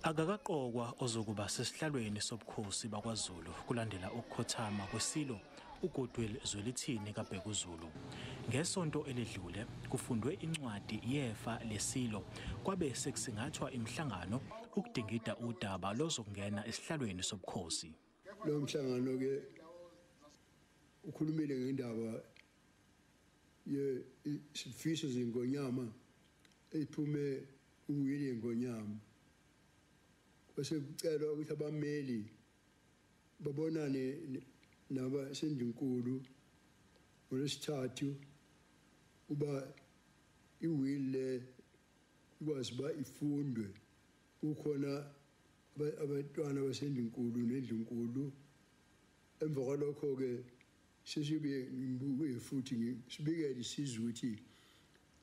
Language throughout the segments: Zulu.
Akakaqokwa ozokuba sesihlalweni sobukhosi bakwaZulu kulandela ukukhothama kwesilo uGoodwill Zwelithini kaBhekuzulu. Ngesonto eledlule kufundwe incwadi yefa lesilo kwabe sekusingathwa imihlangano ukudingida udaba lozokungena esihlalweni sobukhosi. Lo mhlangano ke ukhulumile ngendaba isifiso zengonyama ephume uWilliam Ngonyama. Bese kucelwa ukuthi abameli babonane nabasendinkulu ngolesithathu uba iwille ikwazi ba ifundwe kukhona abantwana basendinkulu nedlunkulu. Emva kwalokho ke sesibe ngibuye futhi sibikele isizwe ukuthi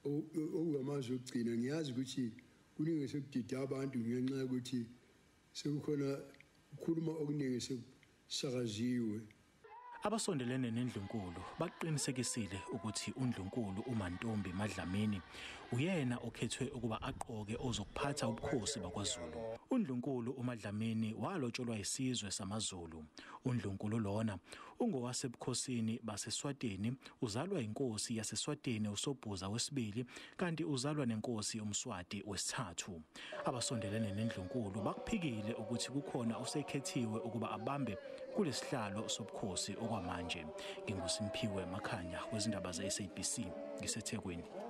okungamazwe okugcina ngiyazi ukuthi kuningi sekudida abantu ngenxa ukuthi sekukhona ukukhuluma okuningi sekusakaziwe. Abasondelene neNdlunkulu baqinisekisile ukuthi uNdlunkulu uMantombi Madlamini uyena okhethwe ukuba aqoke ozokuphatha ubukhosi bakwaZulu. uNdlunkulu uMadlamini walotsholwa isizwe samaZulu. uNdlunkulu lona ungowasebukhosini baseSwatini, uzalwa inkosi yaseSwatini uSobhuza wesibili kanti uzalwa nenkosi yomSwati wesithathu. Abasondelene neNdlunkulu bakuphikile ukuthi kukhona osekhethiwe ukuba abambe kulesihlalo sobukhosi okwamanje. NginguSimphiwe Makhanya wezindaba zeSABC ngiseThekwini.